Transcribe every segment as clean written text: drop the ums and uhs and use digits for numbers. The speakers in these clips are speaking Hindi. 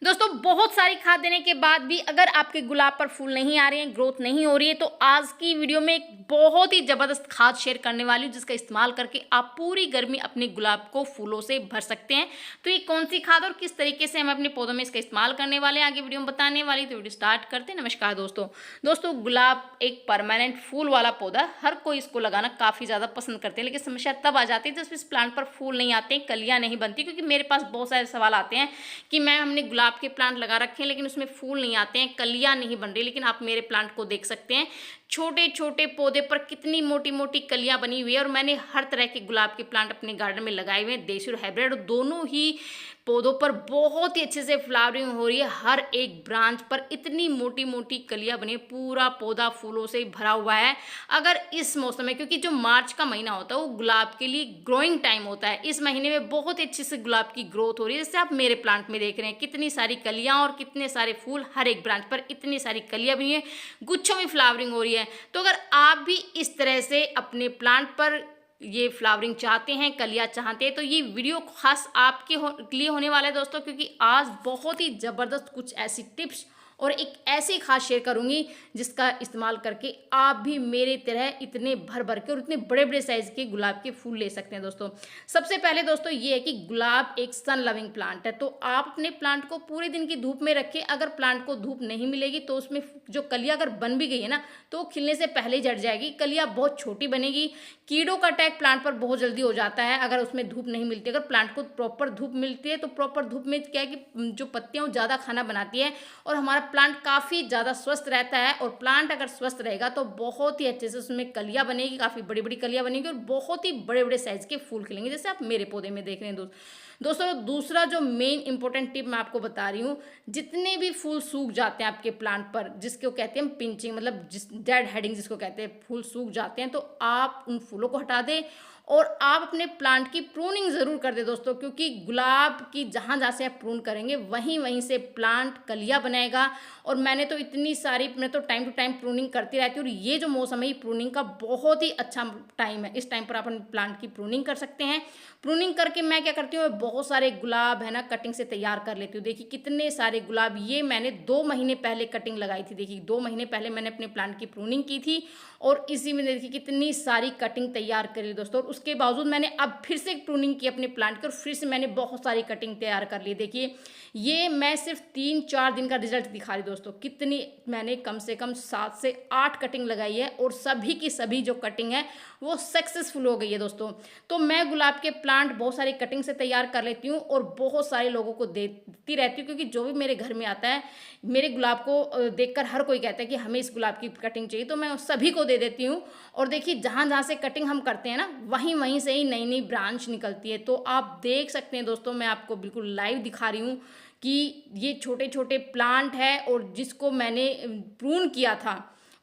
दोस्तों बहुत सारी खाद देने के बाद भी अगर आपके गुलाब पर फूल नहीं आ रहे हैं, ग्रोथ नहीं हो रही है, तो आज की वीडियो में एक बहुत ही ज़बरदस्त खाद शेयर करने वाली हूँ जिसका इस्तेमाल करके आप पूरी गर्मी अपने गुलाब को फूलों से भर सकते हैं। तो ये कौन सी खाद और किस तरीके से हम अपने पौधों में इसका इस्तेमाल करने वाले हैं आगे वीडियो में बताने वाली, तो वीडियो स्टार्ट करते हैं। नमस्कार दोस्तों गुलाब एक परमानेंट फूल वाला पौधा है। हर कोई इसको लगाना काफ़ी ज़्यादा पसंद करते हैं, लेकिन समस्या तब आ जाती है जब इस प्लांट पर फूल नहीं आते, कलियाँ नहीं बनती। क्योंकि मेरे पास बहुत सारे सवाल आते हैं कि मैम हमने गुलाब के प्लांट लगा रखे हैं लेकिन उसमें फूल नहीं आते हैं, कलियां नहीं बन रही। लेकिन आप मेरे प्लांट को देख सकते हैं, छोटे छोटे पौधे पर कितनी मोटी मोटी कलियां बनी हुई है। और मैंने हर तरह के गुलाब के प्लांट अपने गार्डन में लगाए हुए हैं, देसी और हाइब्रिड। दोनों ही पौधों पर बहुत ही अच्छे से फ्लावरिंग हो रही है। हर एक ब्रांच पर इतनी मोटी मोटी कलियां बनी है, पूरा पौधा फूलों से भरा हुआ है। अगर इस मौसम में, क्योंकि जो मार्च का महीना होता है वो गुलाब के लिए ग्रोइंग टाइम होता है, इस महीने में बहुत ही अच्छे से गुलाब की ग्रोथ हो रही है। जैसे आप मेरे प्लांट में देख रहे हैं कितनी सारी कलियां और कितने सारे फूल, हर एक ब्रांच पर इतनी सारी कलियां बनी है, गुच्छों में फ्लावरिंग हो रही है। तो अगर आप भी इस तरह से अपने प्लांट पर ये फ्लावरिंग चाहते हैं, कलियां चाहते हैं, तो ये वीडियो खास आपके लिए होने वाला है दोस्तों। क्योंकि आज बहुत ही ज़बरदस्त कुछ ऐसी टिप्स और एक ऐसी खाद शेयर करूंगी जिसका इस्तेमाल करके आप भी मेरे तरह इतने भर भर के और इतने बड़े बड़े साइज के गुलाब के फूल ले सकते हैं दोस्तों। सबसे पहले दोस्तों ये है कि गुलाब एक सन लविंग प्लांट है, तो आप अपने प्लांट को पूरे दिन की धूप में रखें। अगर प्लांट को धूप नहीं मिलेगी तो उसमें जो कलियां अगर बन भी गई है ना, तो खिलने से पहले ही झड़ जाएगी, कलियां बहुत छोटी बनेगी। कीड़ों का अटैक प्लांट पर बहुत जल्दी हो जाता है अगर उसमें धूप नहीं मिलती। अगर प्लांट को प्रॉपर धूप मिलती है तो प्रॉपर धूप में क्या है कि जो पत्तियां वो ज़्यादा खाना बनाती है और हमारा प्लांट काफ़ी ज़्यादा स्वस्थ रहता है। और प्लांट अगर स्वस्थ रहेगा तो बहुत ही अच्छे से उसमें कलियां बनेगी, काफ़ी बड़ी बड़ी कलियां बनेगी और बहुत ही बड़े बड़े साइज के फूल खिलेंगे, जैसे आप मेरे पौधे में देख रहे हैं दोस्तों। दूसरा जो मेन इंपॉर्टेंट टिप मैं आपको बता रही हूँ, जितने भी फूल सूख जाते हैं आपके प्लांट पर, जिसको कहते हैं पिंचिंग, मतलब डेड हेडिंग जिसको कहते हैं, फूल सूख जाते हैं, तो आप उन फूलों को हटा दें और आप अपने प्लांट की प्रूनिंग ज़रूर कर दें दोस्तों। क्योंकि गुलाब की जहाँ जहाँ से आप प्रून करेंगे वहीं वहीं से प्लांट कलियाँ बनाएगा। और मैं तो टाइम टू टाइम प्रूनिंग करती रहती हूँ। और ये जो मौसम है ये प्रूनिंग का बहुत ही अच्छा टाइम है, इस टाइम पर आप अपने प्लांट की प्रूनिंग कर सकते हैं। प्रूनिंग करके मैं क्या करती हूँ, बहुत सारे गुलाब है ना कटिंग से तैयार कर लेती हूँ। देखिए कितने सारे गुलाब, ये मैंने 2 महीने पहले कटिंग लगाई थी। देखिए 2 महीने पहले मैंने अपने प्लांट की प्रूनिंग की थी और इसी में देखिए कितनी सारी कटिंग तैयार करी दोस्तों। और उसके बावजूद मैंने अब फिर से प्रूनिंग की अपने प्लांट की और फिर से मैंने बहुत सारी कटिंग तैयार कर ली। देखिए ये मैं सिर्फ 3-4 दिन का रिजल्ट दिखा रही दोस्तों। कितनी मैंने कम से कम 7 से 8 कटिंग लगाई है और सभी की सभी जो कटिंग है वो सक्सेसफुल हो गई है दोस्तों। तो मैं गुलाब के प्लांट बहुत सारी कटिंग से तैयार कर लेती हूँ और बहुत सारे लोगों को देती रहती हूँ। क्योंकि जो भी मेरे घर में आता है, मेरे गुलाब को देखकर हर कोई कहता है कि हमें इस गुलाब की कटिंग चाहिए, तो मैं सभी को दे देती हूँ। और देखिए जहाँ जहाँ से कटिंग हम करते हैं ना, वहीं वहीं से ही नई नई ब्रांच निकलती है। तो आप देख सकते हैं दोस्तों, मैं आपको बिल्कुल लाइव दिखा रही हूँ कि ये छोटे छोटे प्लांट है और जिसको मैंने प्रून किया था।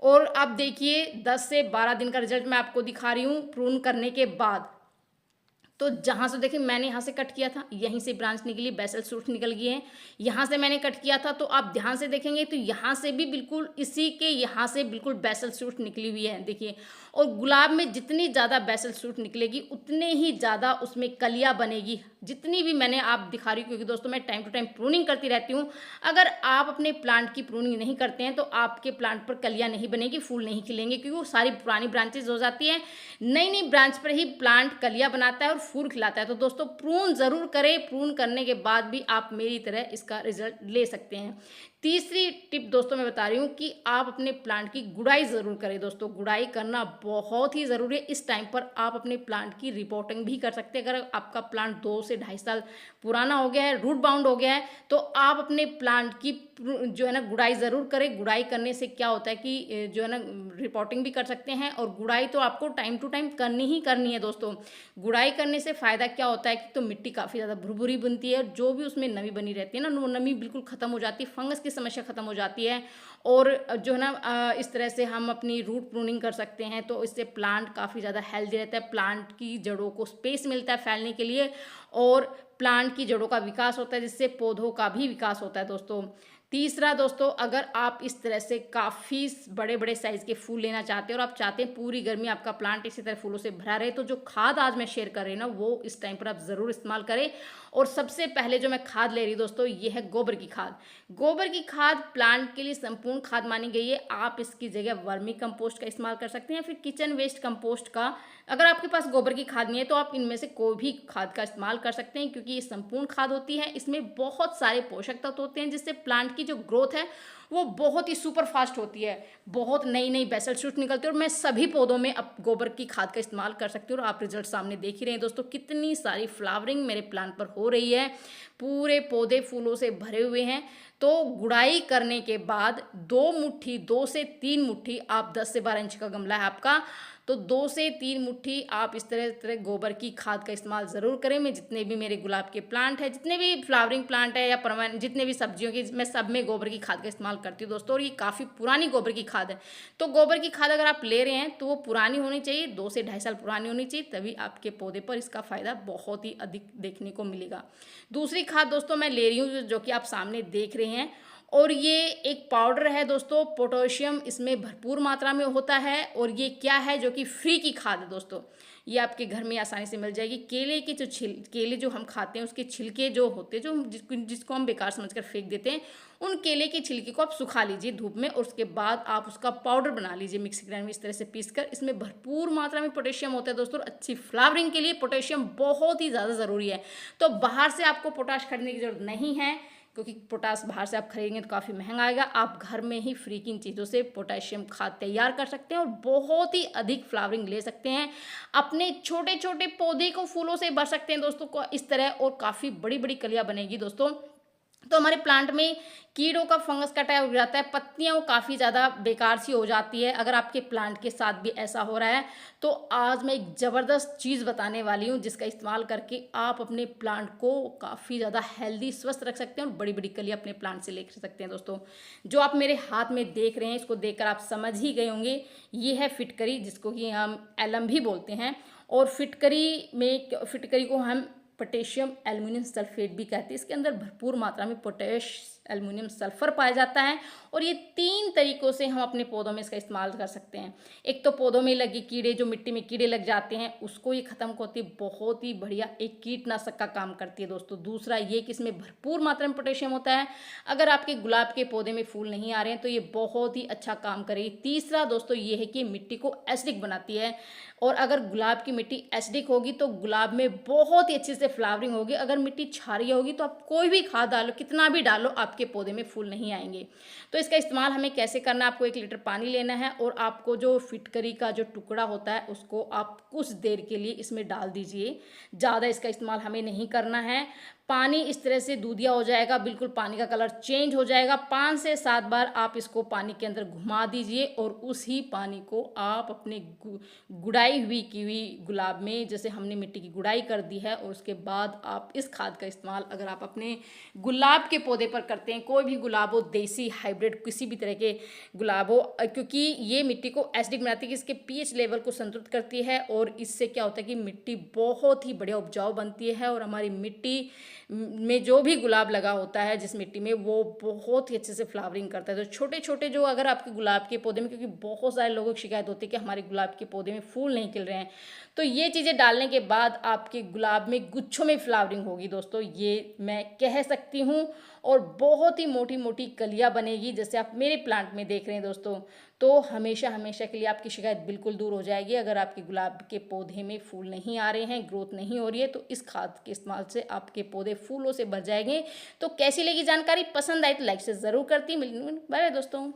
और आप देखिए 10 से 12 दिन का रिजल्ट मैं आपको दिखा रही हूँ प्रून करने के बाद। तो जहाँ से देखिए मैंने यहाँ से कट किया था, यहीं से ब्रांच निकली, बेसल शूट निकल गई है। यहाँ से मैंने कट किया था तो आप ध्यान से देखेंगे तो यहाँ से भी बिल्कुल इसी के यहाँ से बिल्कुल बेसल शूट निकली हुई है देखिए। और गुलाब में जितनी ज़्यादा बेसल शूट निकलेगी उतने ही ज़्यादा उसमें कलियाँ बनेगी, जितनी भी मैंने आप दिखा रही हूँ। क्योंकि दोस्तों मैं टाइम टू टाइम प्रूनिंग करती रहती हूँ। अगर आप अपने प्लांट की प्रूनिंग नहीं करते हैं तो आपके प्लांट पर कलियाँ नहीं बनेगी, फूल नहीं खिलेंगे, क्योंकि वो सारी पुरानी ब्रांचेज हो जाती है। नई नई ब्रांच पर ही प्लांट कलियाँ बनाता है और फूल खिलाता है। तो दोस्तों प्रून ज़रूर करें, प्रून करने के बाद भी आप मेरी तरह इसका रिजल्ट ले सकते हैं। तीसरी टिप दोस्तों मैं बता रही हूँ कि आप अपने प्लांट की गुड़ाई ज़रूर करें दोस्तों। गुड़ाई करना बहुत ही ज़रूरी है। इस टाइम पर आप अपने प्लांट की रिपोर्टिंग भी कर सकते हैं। अगर आपका प्लांट 2 से 2.5 साल पुराना हो गया है, रूट बाउंड हो गया है, तो आप अपने प्लांट की जो है ना गुड़ाई ज़रूर करें। गुड़ाई करने से क्या होता है कि जो है ना रिपोर्टिंग भी कर सकते हैं। और गुड़ाई तो आपको टाइम टू टाइम करनी ही करनी है दोस्तों। गुड़ाई करने से फ़ायदा क्या होता है कि तो मिट्टी काफ़ी ज़्यादा भुरभुरी बनती है और जो भी उसमें नमी बनी रहती है ना, वो नमी बिल्कुल ख़त्म हो जाती है, फंगस की समस्या ख़त्म हो जाती है। और जो है ना इस तरह से हम अपनी रूट प्रूनिंग कर सकते हैं, तो इससे प्लांट काफ़ी ज़्यादा हेल्दी रहता है। प्लांट की जड़ों को स्पेस मिलता है फैलने के लिए और प्लांट की जड़ों का विकास होता है, जिससे पौधों का भी विकास होता है दोस्तों। तीसरा दोस्तों, अगर आप इस तरह से काफ़ी बड़े बड़े साइज़ के फूल लेना चाहते हैं और आप चाहते हैं पूरी गर्मी आपका प्लांट इसी तरह फूलों से भरा रहे, तो जो खाद आज मैं शेयर कर रही हूँ ना, वो इस टाइम पर आप ज़रूर इस्तेमाल करें। और सबसे पहले जो मैं खाद ले रही हूँ दोस्तों, ये है गोबर की खाद। गोबर की खाद प्लांट के लिए संपूर्ण खाद मानी गई है। आप इसकी जगह वर्मी कंपोस्ट का इस्तेमाल कर सकते हैं, फिर किचन वेस्ट कंपोस्ट का। अगर आपके पास गोबर की खाद नहीं है तो आप इनमें से कोई भी खाद का इस्तेमाल कर सकते हैं, क्योंकि ये संपूर्ण खाद होती है। इसमें बहुत सारे पोषक तत्व होते हैं, जिससे प्लांट की जो ग्रोथ है वो बहुत ही सुपर फास्ट होती है। बहुत नई नई बेसल शूट निकलती है, और मैं सभी पौधों में अब गोबर की खाद का इस्तेमाल कर सकती हूँ। और आप रिजल्ट सामने देख ही रहे हैं दोस्तों, कितनी सारी फ्लावरिंग मेरे प्लांट पर हो रही है। पूरे पौधे फूलों से भरे हुए हैं। तो गुड़ाई करने के बाद 2 से 3 मुट्ठी, आप 10 से 12 इंच का गमला है आपका, तो 2 से 3 मुट्ठी आप इस तरह गोबर की खाद का इस्तेमाल ज़रूर करें। मैं जितने भी मेरे गुलाब के प्लांट हैं, जितने भी फ्लावरिंग प्लांट है या परमानेंट जितने भी सब्जियों की, मैं सब में गोबर की खाद का इस्तेमाल करती हूँ दोस्तों। और ये काफ़ी पुरानी गोबर की खाद है। तो गोबर की खाद अगर आप ले रहे हैं तो वो पुरानी होनी चाहिए, 2 से 2.5 साल पुरानी होनी चाहिए, तभी आपके पौधे पर इसका फ़ायदा बहुत ही अधिक देखने को मिलेगा। दूसरी खाद दोस्तों मैं ले रही हूँ, जो कि आप सामने देख रहे हैं, और ये एक पाउडर है दोस्तों। पोटेशियम इसमें भरपूर मात्रा में होता है। और ये क्या है, जो कि फ्री की खाद है दोस्तों। ये आपके घर में आसानी से मिल जाएगी। केले की जो केले जो हम खाते हैं, उसके छिलके जो होते हैं, जिसको हम बेकार समझकर फेंक देते हैं, उन केले के छिलके को आप सुखा लीजिए धूप में, और उसके बाद आप उसका पाउडर बना लीजिए मिक्सी ग्राइंडर में इस तरह से पीसकर। इसमें भरपूर मात्रा में पोटेशियम होता है दोस्तों। अच्छी फ्लावरिंग के लिए पोटेशियम बहुत ही ज़्यादा ज़रूरी है। तो बाहर से आपको पोटाश खरीदने की जरूरत नहीं है, क्योंकि पोटास बाहर से आप खरीदेंगे तो काफ़ी महंगा आएगा। आप घर में ही फ्री की इन चीज़ों से पोटेशियम खाद तैयार कर सकते हैं, और बहुत ही अधिक फ्लावरिंग ले सकते हैं। अपने छोटे छोटे पौधे को फूलों से भर सकते हैं दोस्तों को इस तरह, और काफ़ी बड़ी बड़ी कलियाँ बनेगी दोस्तों। तो हमारे प्लांट में कीड़ों का, फंगस का अटैक हो जाता है, पत्तियां काफ़ी ज़्यादा बेकार सी हो जाती है। अगर आपके प्लांट के साथ भी ऐसा हो रहा है, तो आज मैं एक ज़बरदस्त चीज़ बताने वाली हूँ, जिसका इस्तेमाल करके आप अपने प्लांट को काफ़ी ज़्यादा हेल्दी, स्वस्थ रख सकते हैं, और बड़ी बड़ी कलियाँ अपने प्लांट से ले सकते हैं दोस्तों। जो आप मेरे हाथ में देख रहे हैं, इसको देखकर आप समझ ही गए होंगे, ये है फिटकरी, जिसको कि हम एलम भी बोलते हैं। और फिटकरी को हम पोटेशियम एल्युमिनियम सल्फेट भी कहते हैं। इसके अंदर भरपूर मात्रा में पोटेश, एल्युमिनियम, सल्फर पाया जाता है। और ये 3 तरीकों से हम अपने पौधों में इसका इस्तेमाल कर सकते हैं। एक तो पौधों में लगे कीड़े, जो मिट्टी में कीड़े लग जाते हैं, उसको ये खत्म करती है, बहुत ही बढ़िया एक कीटनाशक का काम करती है दोस्तों। दूसरा ये कि इसमें भरपूर मात्रा में पोटेशियम होता है। अगर आपके गुलाब के पौधे में फूल नहीं आ रहे हैं तो ये बहुत ही अच्छा काम करेगी। तीसरा दोस्तों ये है कि मिट्टी को एसिडिक बनाती है, और अगर गुलाब की मिट्टी एसिडिक होगी तो गुलाब में बहुत ही अच्छे से फ्लावरिंग होगी। अगर मिट्टी क्षारीय होगी तो आप कोई भी खाद डालो, कितना भी डालो, आपके पौधे में फूल नहीं आएंगे। तो इसका इस्तेमाल हमें कैसे करना है, आपको 1 लीटर पानी लेना है, और आपको जो फिटकरी का जो टुकड़ा होता है उसको आप कुछ देर के लिए इसमें डाल दीजिए। ज़्यादा इसका इस्तेमाल हमें नहीं करना है। पानी इस तरह से दूधिया हो जाएगा, बिल्कुल पानी का कलर चेंज हो जाएगा। 5 से 7 बार आप इसको पानी के अंदर घुमा दीजिए, और उसी पानी को आप अपने गुड़ाई हुई गुलाब में, जैसे हमने मिट्टी की गुड़ाई कर दी है, और उसके बाद आप इस खाद का इस्तेमाल अगर आप अपने गुलाब के पौधे पर करते हैं, कोई भी गुलाब हो, देसी, हाइब्रिड, किसी भी तरह के गुलाब हो, क्योंकि ये मिट्टी को एसिडिक बनाती है, इसके पीएच लेवल को संतुलित करती है, और इससे क्या होता है कि मिट्टी बहुत ही बढ़िया उपजाऊ बनती है, और हमारी मिट्टी में जो भी गुलाब लगा होता है जिस मिट्टी में, वो बहुत ही अच्छे से फ्लावरिंग करता है। तो छोटे छोटे जो अगर आपके गुलाब के पौधे में, क्योंकि बहुत सारे लोगों की शिकायत होती है कि हमारे गुलाब के पौधे में फूल नहीं खिल रहे हैं, तो ये चीज़ें डालने के बाद आपके गुलाब में गुच्छों में फ्लावरिंग होगी दोस्तों, ये मैं कह सकती हूँ। और बहुत ही मोटी मोटी कलियाँ बनेगी, जैसे आप मेरे प्लांट में देख रहे हैं दोस्तों। तो हमेशा हमेशा के लिए आपकी शिकायत बिल्कुल दूर हो जाएगी। अगर आपके गुलाब के पौधे में फूल नहीं आ रहे हैं, ग्रोथ नहीं हो रही है, तो इस खाद के इस्तेमाल से आपके पौधे फूलों से भर जाएंगे। तो कैसी लगी जानकारी, पसंद आई तो लाइक से ज़रूर करती। बाय बाय दोस्तों।